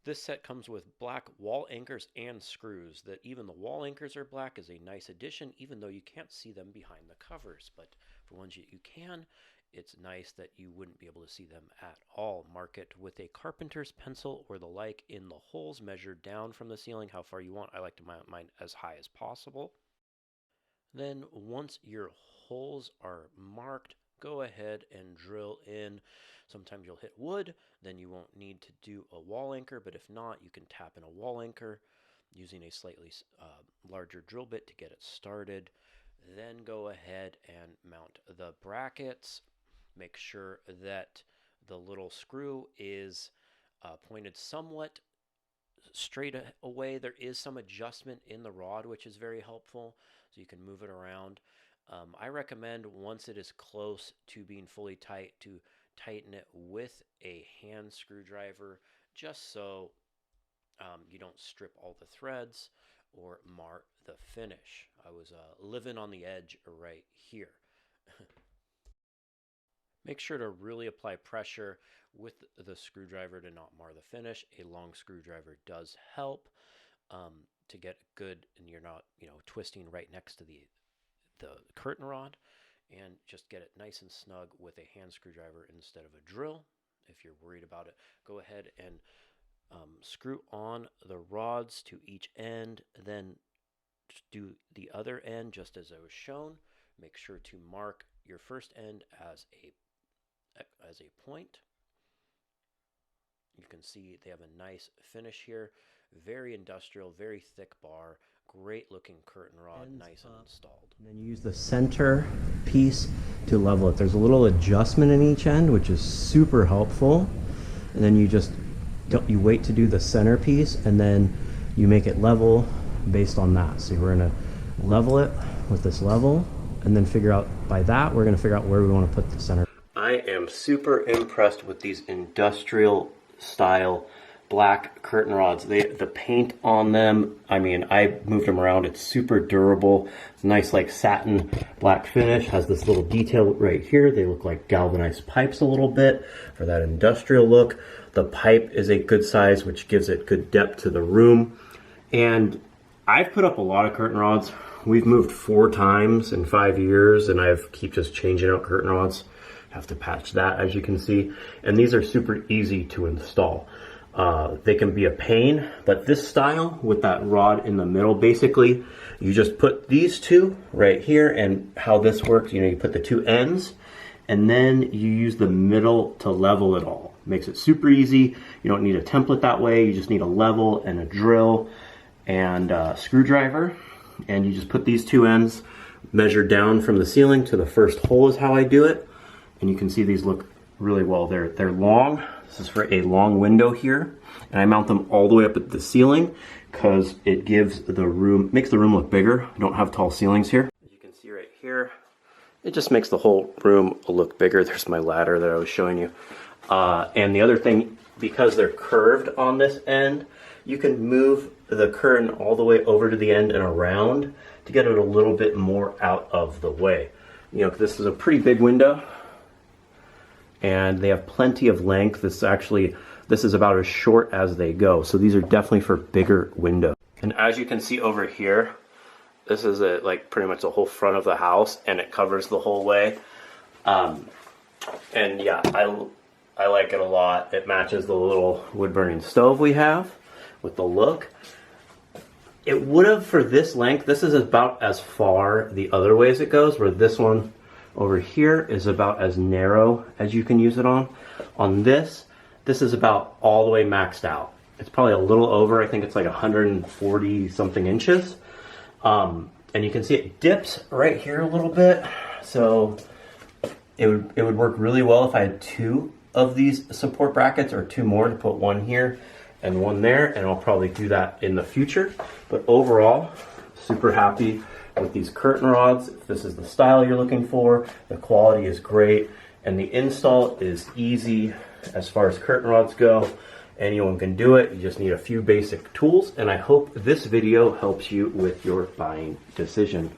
This set comes with black wall anchors and screws. That even the wall anchors are black is a nice addition, even though you can't see them behind the covers. But for ones you can, it's nice that you wouldn't be able to see them at all. Mark it with a carpenter's pencil or the like in the holes measured down from the ceiling how far you want. I like to mount mine as high as possible. Then once your holes are marked, go ahead and drill in. Sometimes you'll hit wood, then you won't need to do a wall anchor, but if not, you can tap in a wall anchor using a slightly larger drill bit to get it started. Then go ahead and mount the brackets. Make sure that the little screw is pointed somewhat straight away. There is some adjustment in the rod, which is very helpful, so you can move it around. I recommend once it is close to being fully tight to tighten it with a hand screwdriver, just so you don't strip all the threads or mar the finish. I was living on the edge right here. Make sure to really apply pressure with the screwdriver to not mar the finish. A long screwdriver does help to get good, and you're not, twisting right next to the curtain rod. And just get it nice and snug with a hand screwdriver instead of a drill. If you're worried about it, go ahead and screw on the rods to each end, then do the other end just as I was shown. Make sure to mark your first end as a point. You can see they have a nice finish here. Very industrial, very thick bar, great looking curtain rod, nice and installed. And then you use the center piece to level it. There's a little adjustment in each end, which is super helpful. And then you wait to do the center piece, and then you make it level based on that. So we're gonna level it with this level, and then we're gonna figure out where we want to put the center. I am super impressed with these industrial style black curtain rods. The paint on them, I mean, I moved them around. It's super durable. It's nice, like satin black finish. Has this little detail right here. They look like galvanized pipes a little bit for that industrial look. The pipe is a good size, which gives it good depth to the room. And I've put up a lot of curtain rods. We've moved 4 times in 5 years, and I keep just changing out curtain rods. Have to patch that, as you can see. And these are super easy to install. They can be a pain, but this style with that rod in the middle, basically, you just put these two right here, and how this works, you put the 2 ends, and then you use the middle to level it all. Makes it super easy. You don't need a template that way. You just need a level and a drill and a screwdriver, and you just put these 2 ends, measure down from the ceiling to the first hole is how I do it. And you can see these look really well. They're long. This is for a long window here, and I mount them all the way up at the ceiling because it makes the room look bigger. I don't have tall ceilings here. As you can see right here, it just makes the whole room look bigger. There's my ladder that I was showing you. And the other thing, because they're curved on this end, you can move the curtain all the way over to the end and around to get it a little bit more out of the way. This is a pretty big window, and they have plenty of length. This is about as short as they go. So these are definitely for bigger windows. And as you can see over here, this is like pretty much the whole front of the house, and it covers the whole way. And yeah, I like it a lot. It matches the little wood burning stove we have with the look. It would have, for this length, this is about as far the other way as it goes, where this one over here is about as narrow as you can use it on. On this is about all the way maxed out. It's probably a little over, I think it's like 140 something inches. And you can see it dips right here a little bit. So it would work really well if I had 2 of these support brackets, or 2 more, to put 1 here and 1 there, and I'll probably do that in the future. But overall, super happy with these curtain rods. If this is the style you're looking for, the quality is great, and the install is easy as far as curtain rods go. Anyone can do it. You just need a few basic tools, and I hope this video helps you with your buying decision.